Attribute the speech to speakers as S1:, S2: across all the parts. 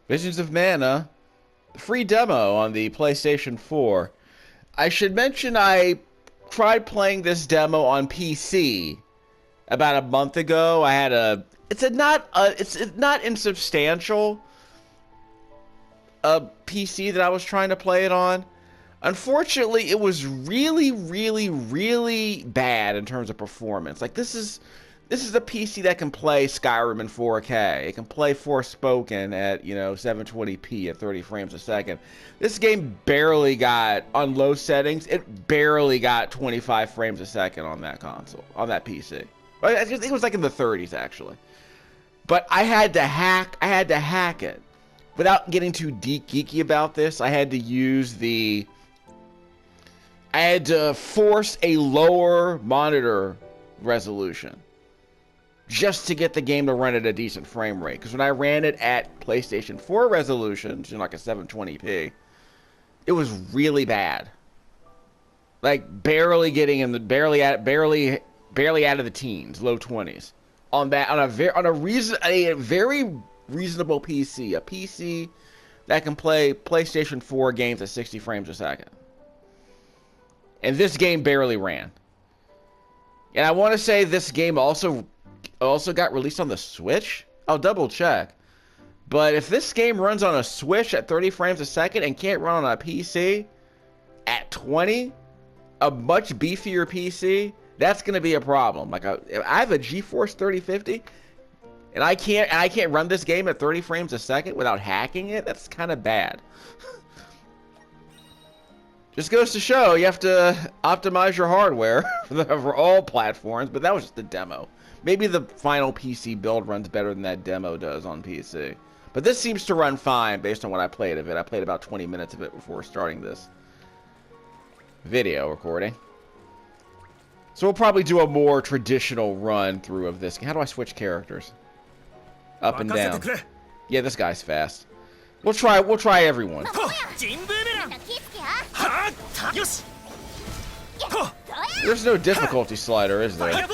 S1: Visions of Mana, free demo on the PlayStation 4. I should mention I tried playing this demo on PC about a month ago. I had a it's not insubstantial a PC that I was trying to play it on. Unfortunately, it was really, really, really bad in terms of performance. Like this is a PC that can play Skyrim in 4K. It can play Forspoken at 720p at 30 frames a second. This game barely got on low settings. It barely got 25 frames a second on that console, on that PC. I think it was like in the 30s actually. But I had to hack it. Without getting too deep geeky about this, I had to force a lower monitor resolution just to get the game to run at a decent frame rate. Because when I ran it at PlayStation 4 resolution, like a 720p, it was really bad. Like barely getting in the barely out of the teens, low 20s. On a very reasonable PC, a PC that can play PlayStation 4 games at 60 frames a second. And this game barely ran. And I want to say this game also got released on the Switch. I'll double check. But if this game runs on a Switch at 30 frames a second and can't run on a PC at 20, a much beefier PC, that's going to be a problem. Like I have a GeForce 3050 and I can't run this game at 30 frames a second without hacking it. That's kind of bad. Just goes to show you have to optimize your hardware for all platforms, but that was just the demo. Maybe the final PC build runs better than that demo does on PC. But this seems to run fine based on what I played of it. I played about 20 minutes of it before starting this video recording. So we'll probably do a more traditional run through of this. How do I switch characters? Up and down. Yeah, this guy's fast. We'll try everyone. There's no difficulty slider, is there? Let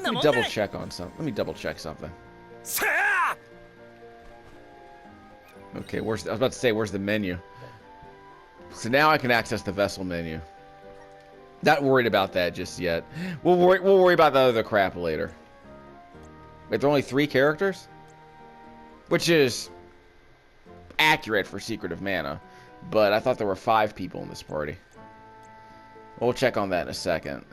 S1: me double check on something. Let me double check something. Okay, I was about to say, where's the menu? So now I can access the vessel menu. Not worried about that just yet. We'll worry about the other crap later. Wait, there are only 3 characters? Which is accurate for Secret of Mana. But I thought there were 5 people in this party. We'll check on that in a second.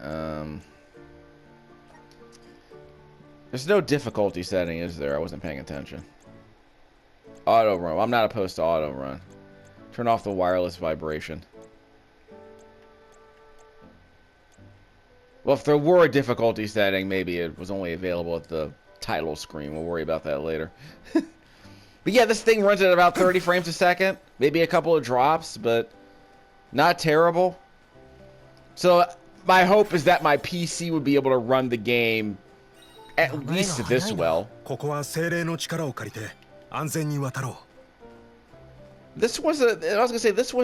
S1: There's no difficulty setting, is there? I wasn't paying attention. Auto run. I'm not opposed to auto run. Turn off the wireless vibration. Well, if there were a difficulty setting, maybe it was only available at the title screen. We'll worry about that later. But yeah, this thing runs at about 30 frames a second. Maybe a couple of drops, but not terrible. So my hope is that my PC would be able to run the game at least this well. This was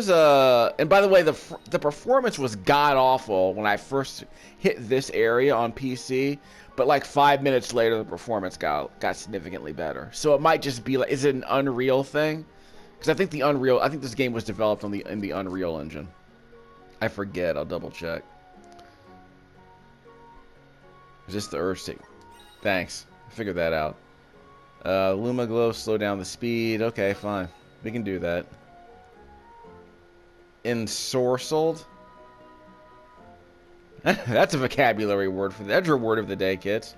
S1: a, and by the way, the performance was god-awful when I first hit this area on PC, but like 5 minutes later, the performance got significantly better. So it might just be like, is it an Unreal thing? Because I think this game was developed in the Unreal Engine. I forget, I'll double check. Is this the Urge Stick? Thanks, I figured that out. Luma Glow, slow down the speed, okay, fine. We can do that. Ensorcelled? That's a vocabulary word for that. That's your word of the day, kids.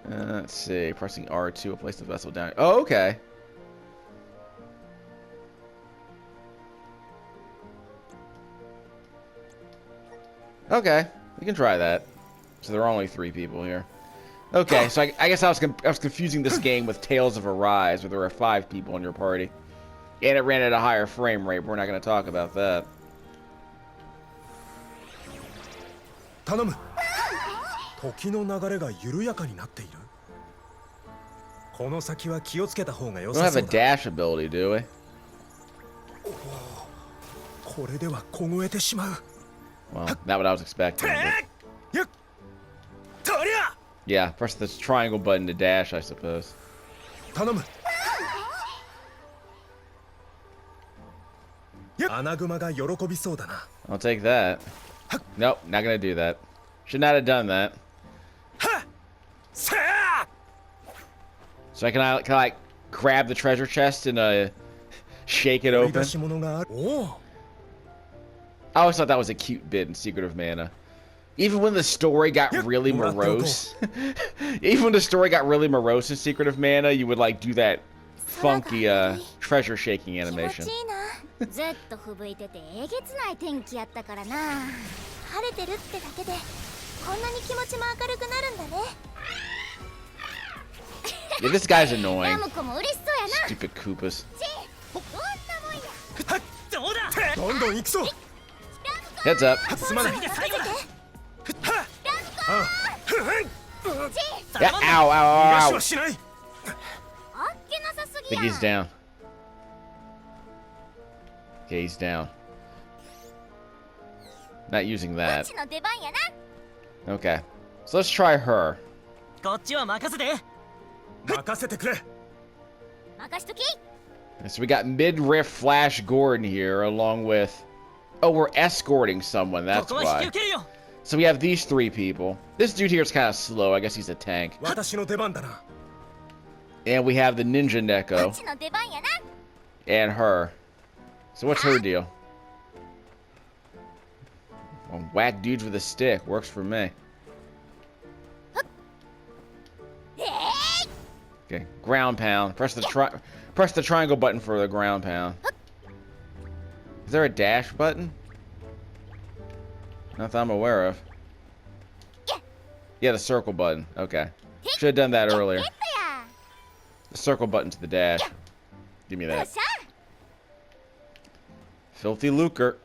S1: Let's see. Pressing R2 will place the vessel down. Oh, okay. Okay. We can try that. So there are only 3 people here. Okay, so I guess I was confusing this game with Tales of Arise, where there were 5 people in your party. And it ran at a higher frame rate, but we're not going to talk about that. We don't have a dash ability, do we? Well, not what I was expecting. But... Yeah, press the triangle button to dash, I suppose. I'll take that. Nope, not gonna do that. Should not have done that. So can I like grab the treasure chest and shake it open? I always thought that was a cute bit in Secret of Mana. Even when the story got really morose, even when the story got really morose in Secret of Mana, you would like do that funky treasure shaking animation. Yeah, this guy's annoying. Stupid Koopas. Heads up. Yeah, ow, ow, ow, ow. I think he's down. Okay, he's down. Not using that. Okay, so let's try her. So we got mid-riff Flash Gordon here, along with... Oh, we're escorting someone, that's why. So we have these three people. This dude here is kind of slow. I guess he's a tank. And we have the Ninja Neko. And her. So what's her deal? Well, whack dudes with a stick. Works for me. Okay, ground pound. Press the triangle button for the ground pound. Is there a dash button? Not that I'm aware of. Yeah, the circle button. Okay. Should have done that earlier. The circle button to the dash. Give me that. Filthy lucre.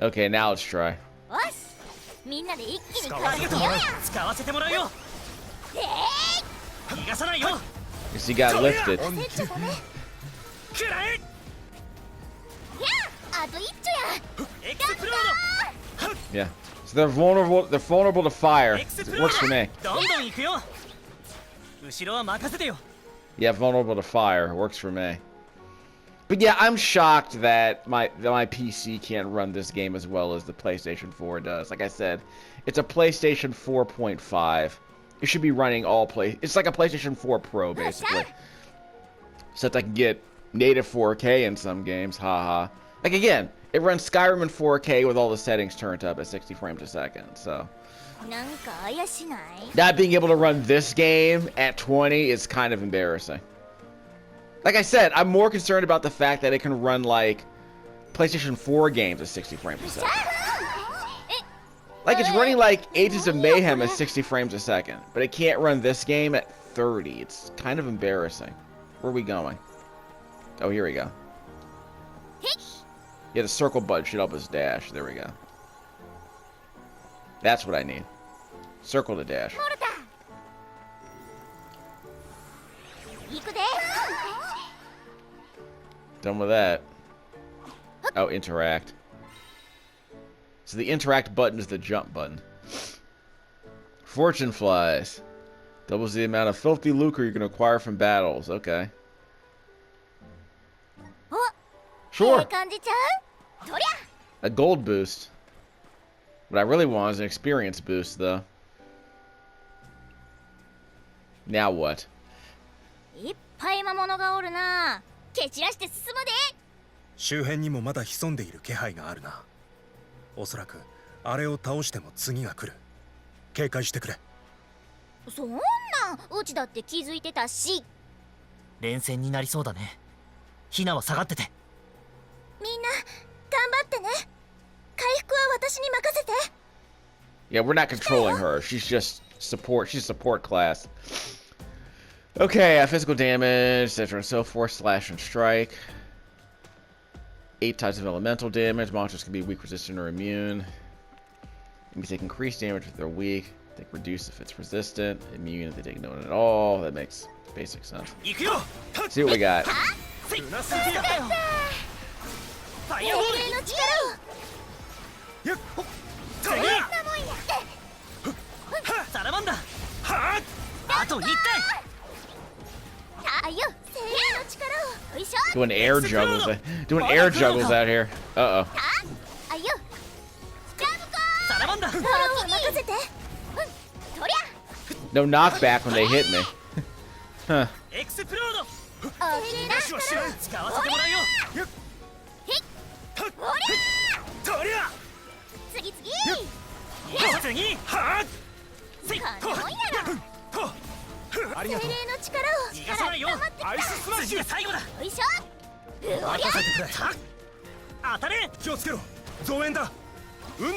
S1: Okay, now let's try. Guess he got lifted. Yeah. So they're vulnerable. They're vulnerable to fire. It works for me. Yeah, vulnerable to fire. It works for me. But yeah, I'm shocked that my PC can't run this game as well as the PlayStation 4 does. Like I said, it's a PlayStation 4.5. It should be running it's like a PlayStation 4 Pro, basically. Except I can get native 4K in some games, haha. Like again, it runs Skyrim in 4K with all the settings turned up at 60 frames a second, so. Not being able to run this game at 20 is kind of embarrassing. Like I said, I'm more concerned about the fact that it can run like PlayStation 4 games at 60 frames a second. Like it's running like Ages of Mayhem at 60 frames a second, but it can't run this game at 30. It's kind of embarrassing. Where are we going? Oh, here we go. Yeah, the circle button should help us dash. There we go. That's what I need. Circle to dash. Done with that. Oh, interact. So the interact button is the jump button. Fortune flies. Doubles the amount of filthy lucre you can acquire from battles. Okay. Sure. A gold boost. What I really want is an experience boost, though. Now what?
S2: いっぱい魔物がおるな。蹴散らして進むで。周辺にもまだ潜んでいる気配があるな。おそらくあれを倒しても次が来る。警戒してくれ。そんな、うちだって気づいてたし。連戦になりそうだね。ヒナは下がってて。みんな頑張ってね。回復は私に任せて。
S1: Yeah, we're not controlling her. She's just support. She's support class. Okay, physical damage, etc. and so forth, slash and strike. 8 types of elemental damage. Monsters can be weak, resistant, or immune. You can take increased damage if they're weak. Take reduce if it's resistant. Immune if they take none at all. That makes basic sense. Let's see what we got. Doing air juggles. Doing air juggles out here. Uh oh. No knockback when they hit me. Huh.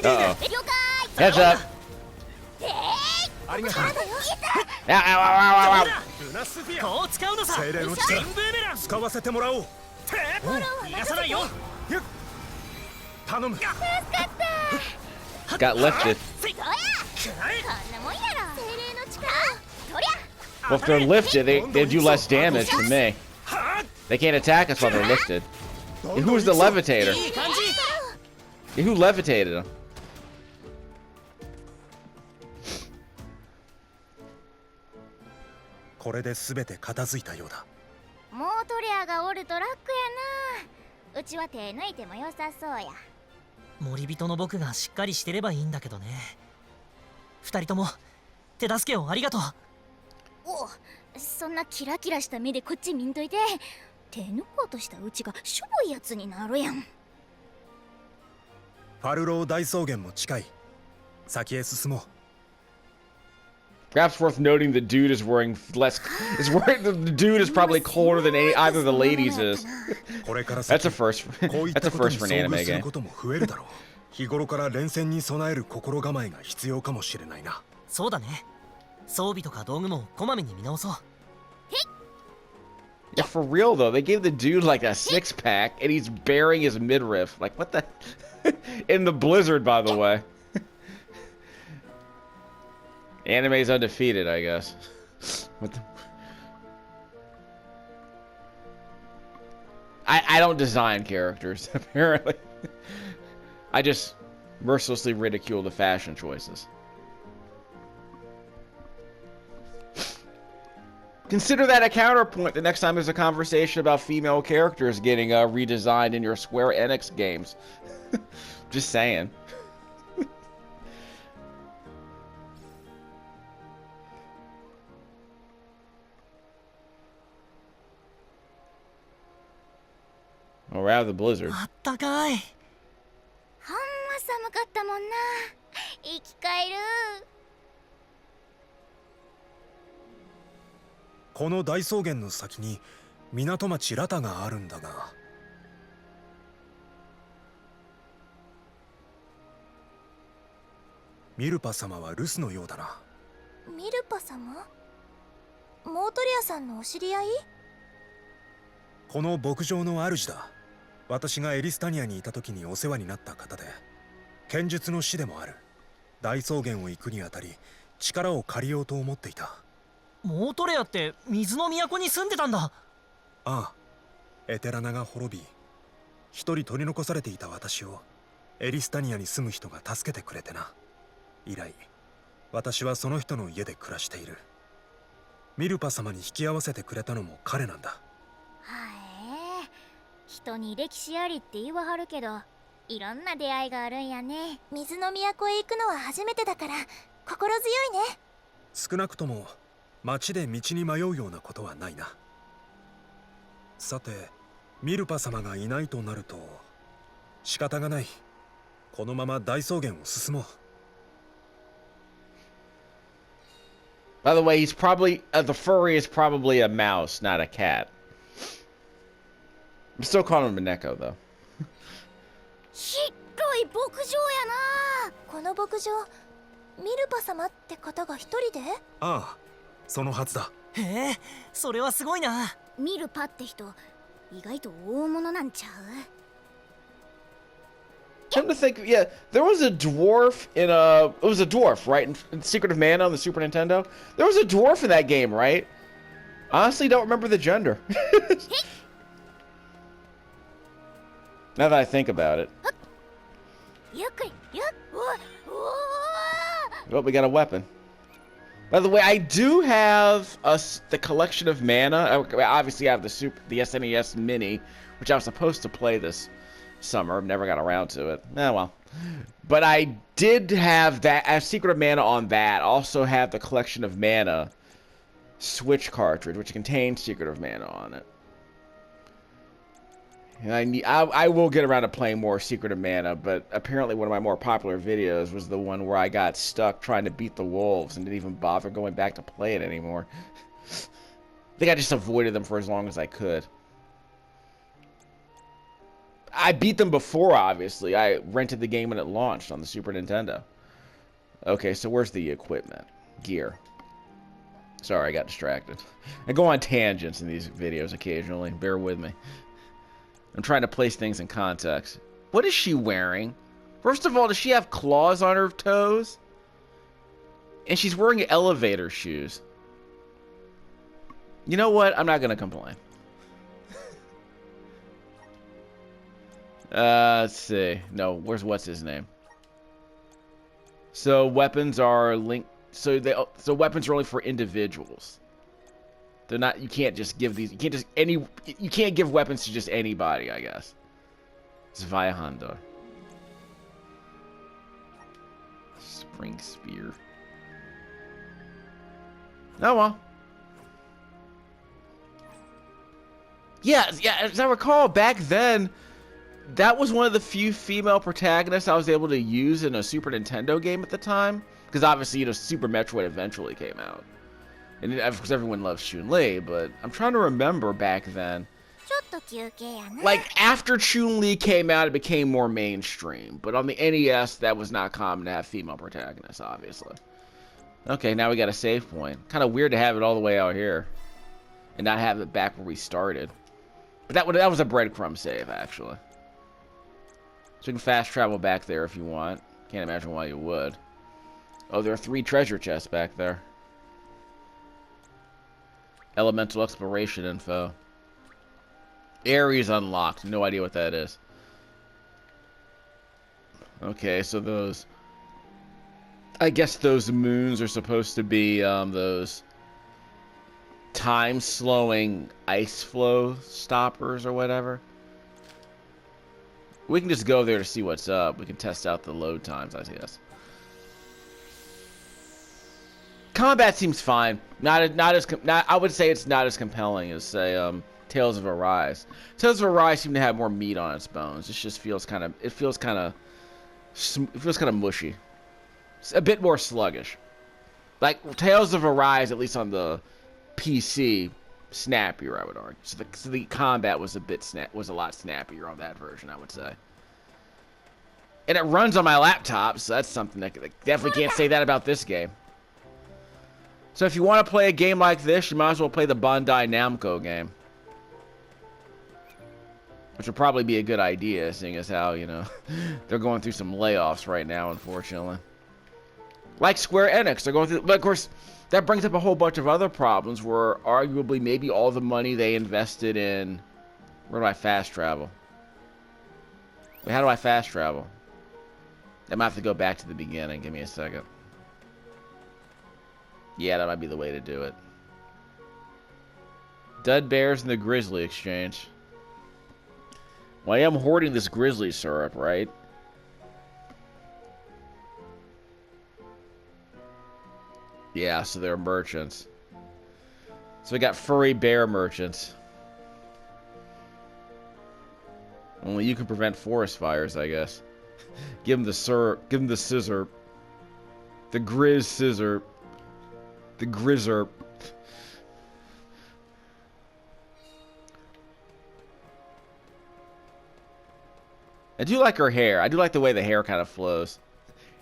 S1: Uh-oh. Heads up. Ow, ow, ow, ow, ow. Got lifted. Well, if they're lifted, they do less damage to me. They can't attack us while they're lifted. Who's the levitator? Who levitated him? Perhaps worth noting the dude is wearing less. The dude is probably colder than either the ladies is. That's a first. That's a first for an anime game. Yeah, for real though, they gave the dude like a six-pack and he's bearing his midriff. Like what the? In the blizzard, by the way. Anime's undefeated, I guess. What the? I don't design characters, apparently. I just mercilessly ridicule the fashion choices. Consider that a counterpoint the next time there's a conversation about female characters getting redesigned in your Square Enix games. Just saying. Or rather, the blizzard. By the way, he's probably the furry is probably a mouse, not a cat. I'm still calling him a Neko though. Come to think, yeah, there was a dwarf in it was a dwarf, right? In Secret of Mana on the Super Nintendo. There was a dwarf in that game, right? Honestly, don't remember the gender. Now that I think about it. Oh, we got a weapon. By the way, I do have the collection of mana. Obviously, I have the SNES Mini, which I was supposed to play this summer. Never got around to it. Well. But I did have that. I have Secret of Mana on that. I also have the collection of mana Switch cartridge, which contains Secret of Mana on it. And I will get around to playing more Secret of Mana, but apparently one of my more popular videos was the one where I got stuck trying to beat the wolves and didn't even bother going back to play it anymore. I think I just avoided them for as long as I could. I beat them before, obviously. I rented the game when it launched on the Super Nintendo. Okay, so where's the equipment? Gear. Sorry, I got distracted. I go on tangents in these videos occasionally. Bear with me. I'm trying to place things in context. What is she wearing? First of all, does she have claws on her toes? And she's wearing elevator shoes. You know what? I'm not going to complain. Let's see. No, what's his name? So weapons are linked. So weapons are only for individuals. They're not. You can't just give these. You can't give weapons to just anybody, I guess. Zweihander. Spring spear. Oh well. Yeah. As I recall, back then, that was one of the few female protagonists I was able to use in a Super Nintendo game at the time. Because obviously, Super Metroid eventually came out. And of course, everyone loves Chun-Li, but I'm trying to remember back then. Like, after Chun-Li came out, it became more mainstream. But on the NES, that was not common to have female protagonists, obviously. Okay, now we got a save point. Kind of weird to have it all the way out here. And not have it back where we started. But that was a breadcrumb save, actually. So you can fast travel back there if you want. Can't imagine why you would. Oh, there are 3 treasure chests back there. Elemental exploration info. Areas unlocked. No idea what that is. Okay, so those... I guess those moons are supposed to be those time-slowing ice flow stoppers or whatever. We can just go there to see what's up. We can test out the load times, I guess. Combat seems fine. I would say it's not as compelling as, say, Tales of Arise. Tales of Arise seem to have more meat on its bones. It just feels kind of mushy. It's a bit more sluggish. Like Tales of Arise, at least on the PC, snappier, I would argue. So the combat was a lot snappier on that version, I would say. And it runs on my laptop, so that's something that definitely can't say that about this game. So if you want to play a game like this, you might as well play the Bandai Namco game. Which would probably be a good idea, seeing as how, they're going through some layoffs right now, unfortunately. Like Square Enix, they're going through... But of course, that brings up a whole bunch of other problems where arguably maybe all the money they invested in... Where do I fast travel? Wait, how do I fast travel? I might have to go back to the beginning. Give me a second. Yeah, that might be the way to do it. Dud Bears and the Grizzly Exchange. Well, I am hoarding this Grizzly syrup, right? Yeah, so they're merchants. So we got furry bear merchants. Only you can prevent forest fires, I guess. Give them the syrup. Give them the scissor. The Grizz scissor. The Grizzer. I do like her hair. I do like the way the hair kind of flows.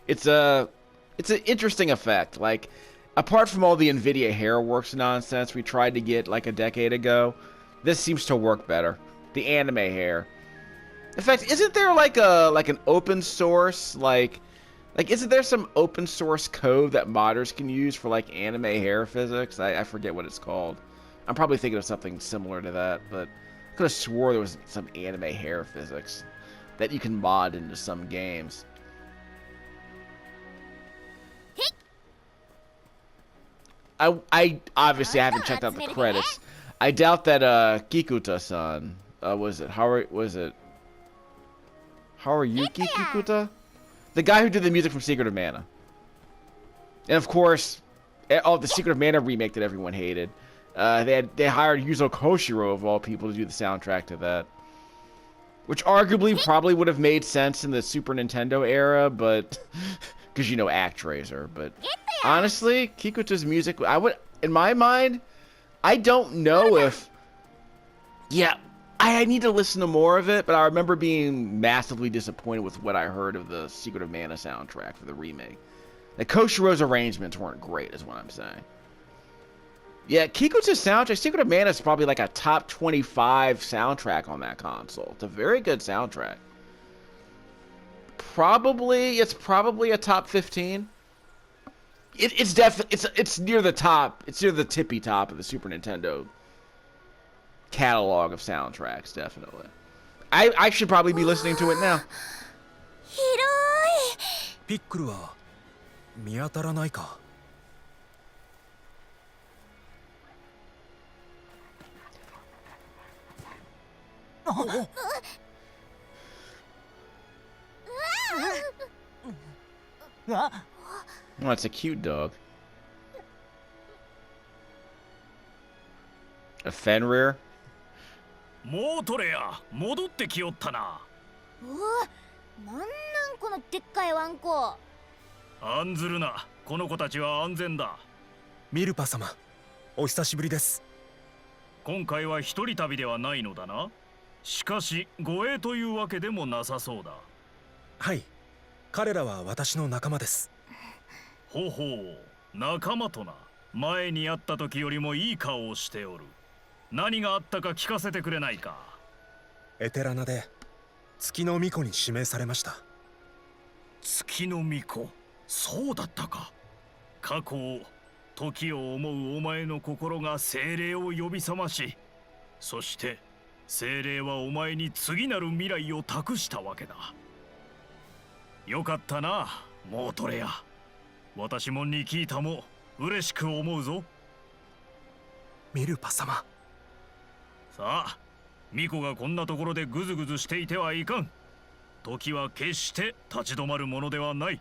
S1: It's an interesting effect. Like, apart from all the NVIDIA Hairworks nonsense we tried to get like a decade ago, this seems to work better. The anime hair. In fact, isn't there like an open source like isn't there some open source code that modders can use for like anime hair physics? I forget what it's called. I'm probably thinking of something similar to that, but I could have swore there was some anime hair physics that you can mod into some games. I obviously haven't checked out the credits. I doubt that Kikuta-san was it Haruyuki Kikuta? The guy who did the music from Secret of Mana. And of course, the Secret of Mana remake that everyone hated. They hired Yuzo Koshiro of all people to do the soundtrack to that. Which arguably probably would have made sense in the Super Nintendo era, but because you know ActRaiser. But honestly, Kikuta's music, in my mind, I don't know if. Yeah, I need to listen to more of it, but I remember being massively disappointed with what I heard of the Secret of Mana soundtrack for the remake. Like Koshiro's arrangements weren't great, is what I'm saying. Yeah, Kikuta's soundtrack, Secret of Mana is probably like a top 25 soundtrack on that console. It's a very good soundtrack. It's probably a top 15. It's definitely it's near the top. It's near the tippy top of the Super Nintendo catalog of soundtracks, definitely. I should probably be listening to it now.
S2: ピックルは見当たらないか。
S1: Oh, it's a cute dog. A Fenrir?
S2: もう取れや、戻ってきよったな。
S3: なんこのでっかいワンコ。
S2: 案ずるな、この子たちは安全だ。ミルパ様、お久しぶりです。今回は一人旅ではないのだな。しかし護衛というわけでもなさそうだ。はい、彼らは私の仲間です。ほうほう、仲間とな。前に会った時よりもいい顔をしておる。何があったか聞かせてくれないか。エテラナで月の巫女に指名されました。月の巫女、そうだったか。過去を、時を思うお前の心が精霊を呼び覚まし、そして精霊はお前に次なる未来を託したわけだ。よかったな、モートレや。私もニキータも嬉しく思うぞ。ミルパ様。さあ、巫女がこんなところでグズグズしていてはいかん。時は決して立ち止まるものではない。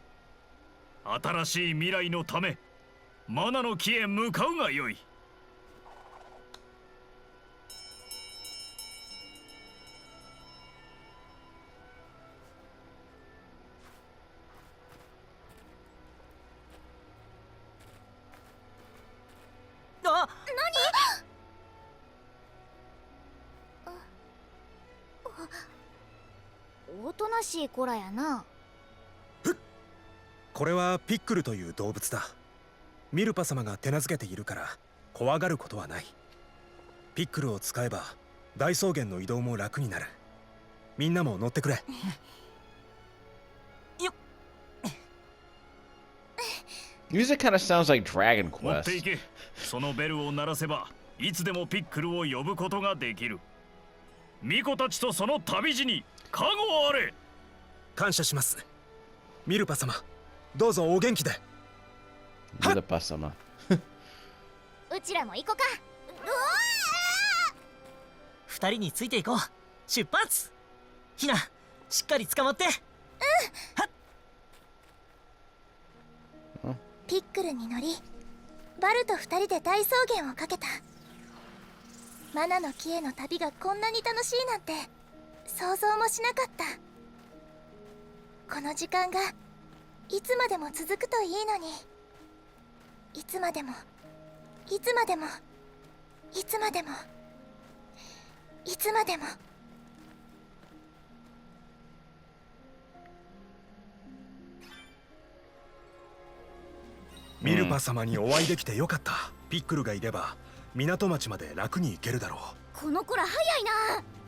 S2: 新しい未来のため、マナの木へ向かうがよい。
S3: おとなしい子らやな。
S2: これはピックルという動物だ。ミルパ様が手なずけているから怖がることはない。ピックルを使えば大草原の移動も楽になる。みんなも乗ってくれ。よっ。
S1: Music kind of sounds like Dragon
S2: 持ってい
S1: Quest.
S2: け。そのベルを鳴らせばいつでもピックルを呼ぶことができる。巫女たちとその旅路に加護あれ。感謝します。ミルパ様、どうぞお元気で。
S1: Milupa-sama.
S3: うちらも行こか。
S4: 二人についていこう。出発。ひな、しっかり捕まって。
S3: ピックルに乗り、バルと二人で大草原をかけた。マナの木への旅がこんなに楽しいなんて想像もしなかった。この時間がいつまでも続くといいのに。いつまでもいつまでもいつまでもいつまでも。
S2: ミルパ様にお会いできてよかった。ピックルがいれば港町まで楽に行けるだろう。
S3: この子ら早いな。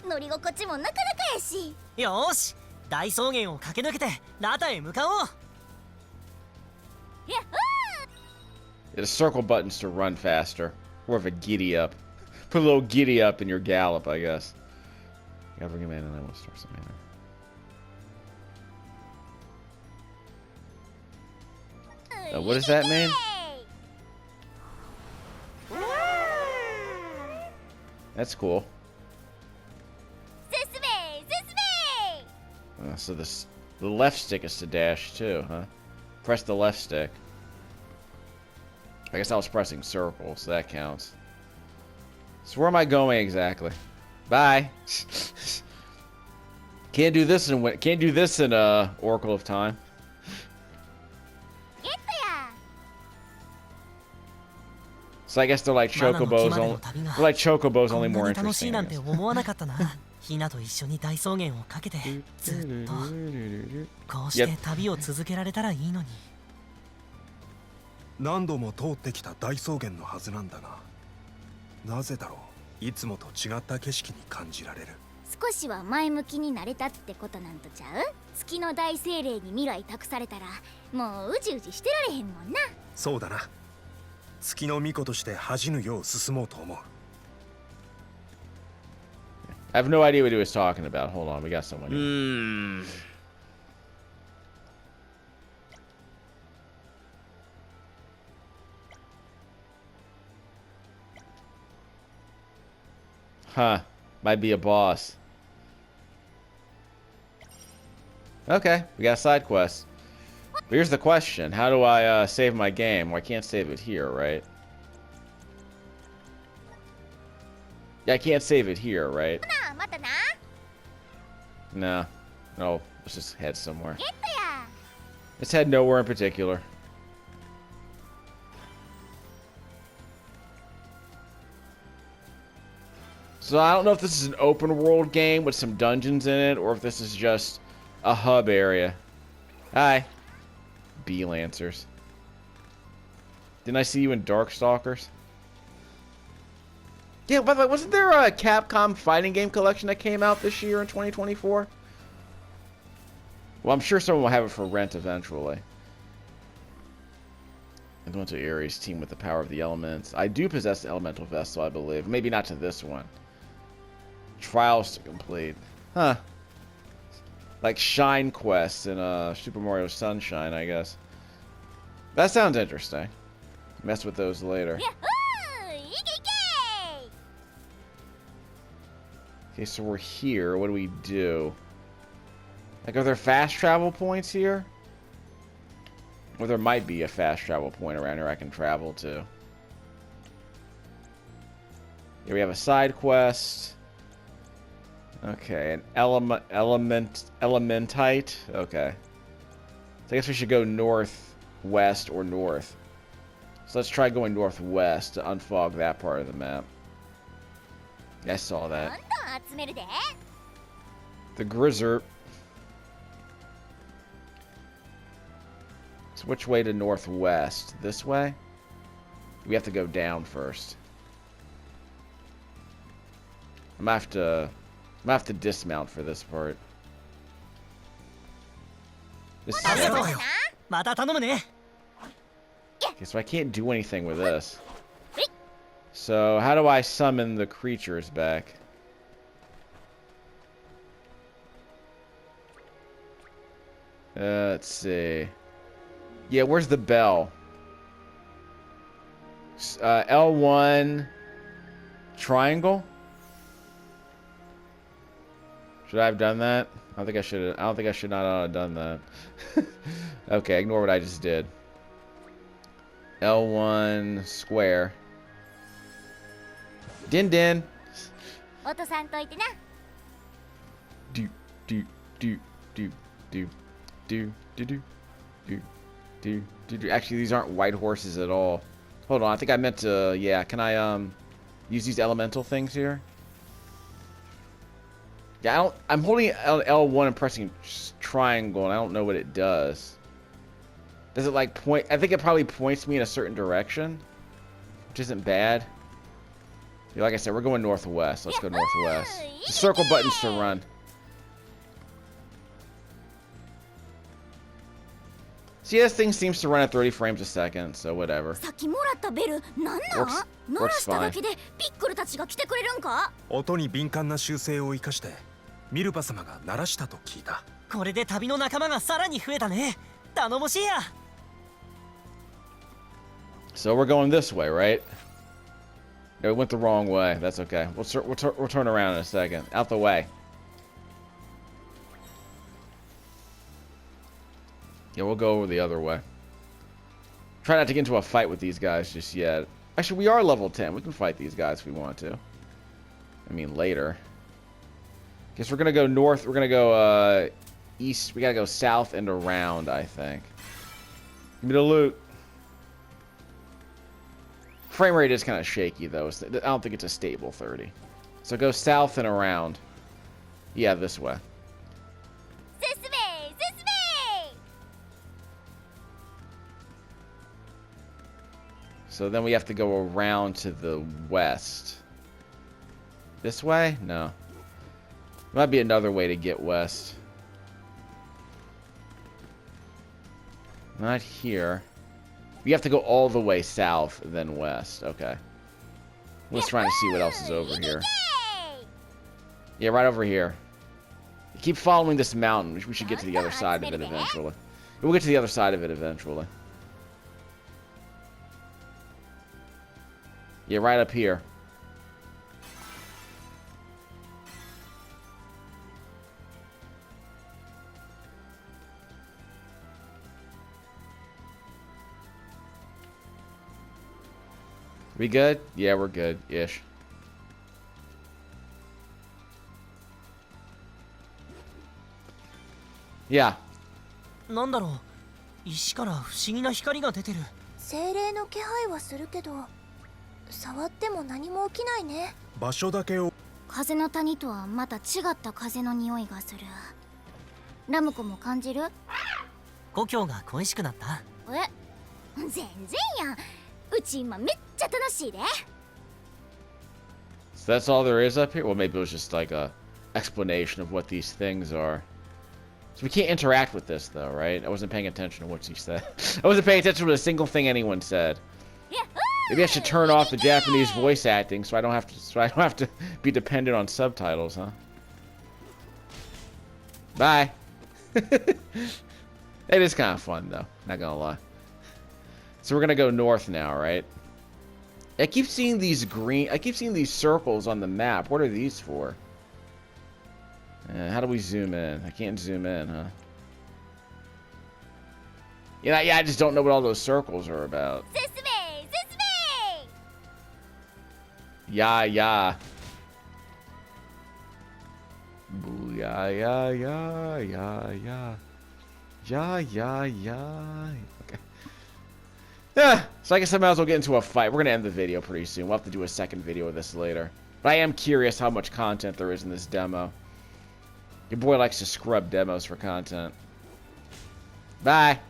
S3: 乗り心地もなかなかやし。
S4: よーし、大草原を駆け抜けてラタへ向かおう。
S1: There's circle buttons to run faster. More of a giddy up. Put a little giddy up in your gallop, I guess. Gotta bring him in and then we'll start some mana. What does that mean? That's cool.
S3: 進め進め
S1: So the left stick is to dash too, huh? Press the left stick. I guess I was pressing circle, so that counts. So where am I going exactly? Bye. Can't do this in Oracle of Time.
S3: ゲットや
S1: So I guess they're like
S4: マナの木
S1: chocobos
S4: までの
S1: only.
S4: 旅が
S1: They're like chocobos
S4: こ
S1: only
S4: んな
S1: more
S4: に楽し
S1: interesting.
S4: い
S1: I
S4: なんて
S1: guess.
S4: 思わなかったな。ヒナと一緒に大草原をかけてずっとこうして旅を続けられたらいいのに。
S2: 何度も通ってきた大草原のはずなんだが、なぜだろう、いつもと違った景色に感じられる。
S3: 少しは前向きになれたってことなんとちゃう。月の大精霊に未来託されたらもううじうじしてられへんもんな。
S2: そうだな、月の巫女として恥じぬよう進もうと思う。
S1: I have no idea what he was talking about. Hold on, we got someone here. Huh. Might be a boss. Okay, we got a side quest. But here's the question. How do I save my game? Well, I can't save it here, right? Yeah, I can't save it here, right?
S3: なあまたな
S1: No. No, let's just head somewhere.
S3: ゲットや
S1: Let's head nowhere in particular. So I don't know if this is an open world game with some dungeons in it, or if this is just a hub area. Hi. Bee Lancers. Didn't I see you in Darkstalkers? Yeah, by the way, wasn't there a Capcom fighting game collection that came out this year in 2024? Well, I'm sure someone will have it for rent eventually. And went to Ares, team with the power of the elements. I do possess the elemental vessel, I believe. Maybe not to this one. Trials to complete. Huh. Like Shine Quest in Super Mario Sunshine, I guess. That sounds interesting. Mess with those later.
S3: やっほーいけいけ
S1: Okay, so we're here. What do we do? Like, are there fast travel points here? Or there might be a fast travel point around here I can travel to. Here we have a side quest. Okay, an elementite. Okay. So I guess we should go north, west, or north. So let's try going northwest to unfog that part of the map. Yeah, I saw
S3: どん
S1: that.
S3: どん集めるで
S1: The Grizzert. So which way to northwest? This way? We have to go down first. I'm gonna have to dismount for this part. This is
S4: ありがとう
S3: な
S4: また頼むね。
S1: Okay, so I can't do anything with this. So how do I summon the creatures back? Let's see. Yeah, where's the bell? L1 triangle? Should I have done that? I don't think I should. I don't think I should not have done that. Okay, ignore what I just did. L1 square. Din din.
S3: 落とさんといてな
S1: Do do do do do do do do do do do do. Actually, these aren't white horses at all. Hold on, I think I meant to. Yeah, can I use these elemental things here? Yeah, I don't. I'm holding L1 and pressing triangle, and I don't know what it does. Does it like point? I think it probably points me in a certain direction, which isn't bad. Yeah, like I said, we're going northwest. Let's go northwest. The circle buttons to run. See, this thing seems to run at 30 frames a second, so whatever.
S3: さっきもらったベルなんなん
S1: Works-
S3: 鳴らした
S1: works
S3: だけでピッコルたちが来てくれるんか
S2: 音に敏感な習性を生かしてミルパ様が鳴らしたと聞いた。
S4: これで旅の仲間がさらに増えたね。頼もしいや。
S1: So we're going this way, right? No, we went the wrong way. That's okay. We'll turn around in a second. Out the way. Yeah, we'll go over the other way. Try not to get into a fight with these guys just yet. Actually, we are level 10. We can fight these guys if we want to. I mean, later. Guess we're going to go north. We're going to go east. We got to go south and around, I think. Give me the loot. Frame rate is kind of shaky, though. I don't think it's a stable 30. So go south and around. Yeah, this way. So then we have to go around to the west. This way? No. Might be another way to get west. Not here. We have to go all the way south, then west. Okay. Let's try to see what else is over here. Yeah, right over here. Keep following this mountain. We should get to the other side of it eventually. We'll get to the other side of it eventually. Yeah, right up here. We good? Yeah, we're good-ish. Yeah.
S4: なんだろう、石から不思議な光が出てる。
S3: 精霊の気配はするけど、触っても何も起きないね。
S2: 場所だけを。
S3: 風の谷とはまた違った風の匂いがする。ラムコも感じる？
S4: 故郷が恋しくなった。
S3: え、全然やん。うち今めっちゃ楽しいで。
S1: So that's all there is up here? Well, maybe it was just like a explanation of what these things are. So we can't interact with this, though, right? I wasn't paying attention to what she said. I wasn't paying attention to a single thing anyone said. Maybe I should turn off the Japanese voice acting so I don't have to be dependent on subtitles, huh? Bye. It is kind of fun, though. Not gonna lie. So we're gonna go north now, right? I keep seeing these circles on the map. What are these for? How do we zoom in? I can't zoom in, huh? Yeah, I just don't know what all those circles are about. Yeah. Boo, yeah. Okay. Yeah, so I guess I might as well get into a fight. We're going to end the video pretty soon. We'll have to do a second video of this later. But I am curious how much content there is in this demo. Your boy likes to scrub demos for content. Bye.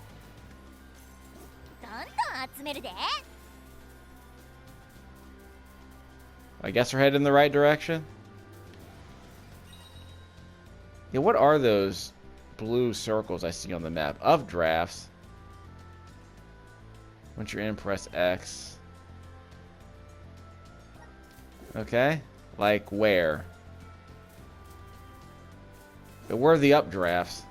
S1: I guess we're headed in the right direction. Yeah, what are those blue circles I see on the map? Of drafts. Once you're in, press X. Okay. Like where? But where are the updrafts?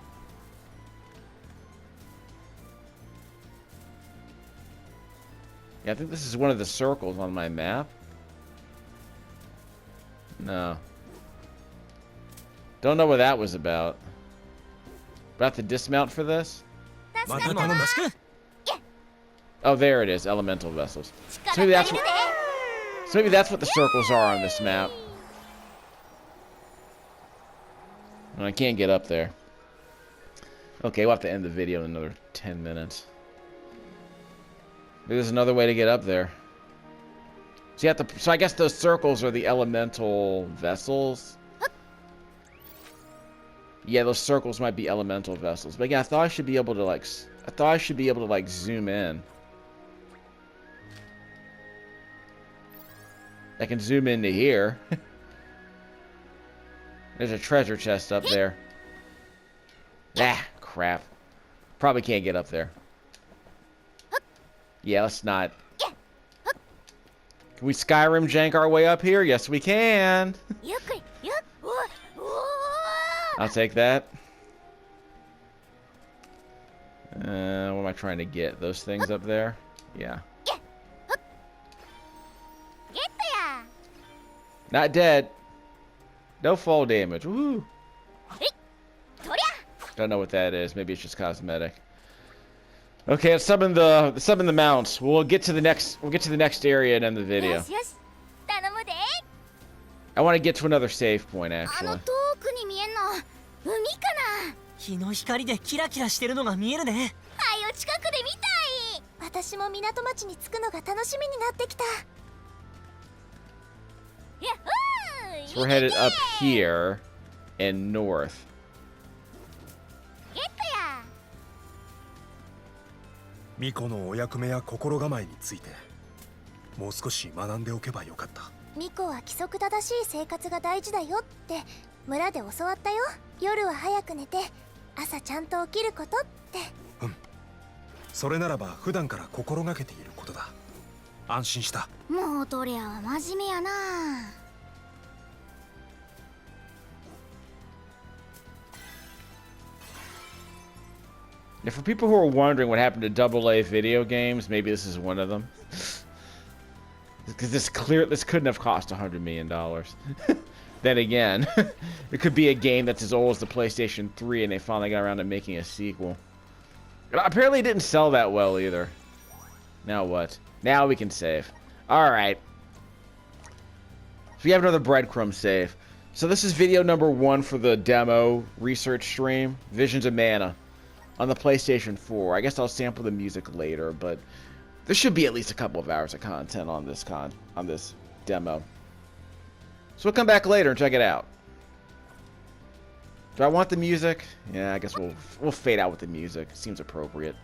S1: Yeah, I think this is one of the circles on my map. No. Don't know what that was about. About to dismount for this? Oh, there it is. Elemental vessels. So maybe that's what the circles are on this map. And I can't get up there. Okay, we'll have to end the video in another 10 minutes. Maybe there's another way to get up there. So you have to. So I guess those circles are the elemental vessels. Yeah, those circles might be elemental vessels. But yeah, I thought I should be able to like zoom in. I can zoom into here. There's a treasure chest up there. Ah, crap. Probably can't get up there. Yeah, let's not. Can we Skyrim jank our way up here? Yes, we can. I'll take that. What am I trying to get? Those things up there? Yeah. Not dead. No fall damage. Woo. Don't know what that is. Maybe it's just cosmetic. Okay, let's summon the mounts. We'll get to the next area and end the video. I want to get to another save point actually.
S4: 日の光でキラキラしてるのが見えるね。
S3: 近くで見たい。私も港町に着くのが楽しみになってきた。
S1: So we're headed up here and north.
S2: 巫女のお役目や心構えについてもう少し学んでおけばよかった。
S3: 巫女は規則正しい生活が大事だよって村で教わったよ。夜は早く寝て朝ちゃんと起きることって。
S2: うん。それならば普段から心がけていることだ。安心した。
S3: もうトレアは真面目やな。
S1: Yeah, for people who are wondering what happened to AA video games, maybe this is one of them. Because this couldn't have cost $100 million. Then again, it could be a game that's as old as the PlayStation 3 and they finally got around to making a sequel. Apparently it didn't sell that well either. Now what? Now we can save. Alright. So we have another breadcrumb save. So this is video number 1 for the demo research stream, Visions of Mana, on the PlayStation 4. I guess I'll sample the music later, but there should be at least a couple of hours of content on this demo. So we'll come back later and check it out. Do I want the music? Yeah, I guess we'll fade out with the music. Seems appropriate.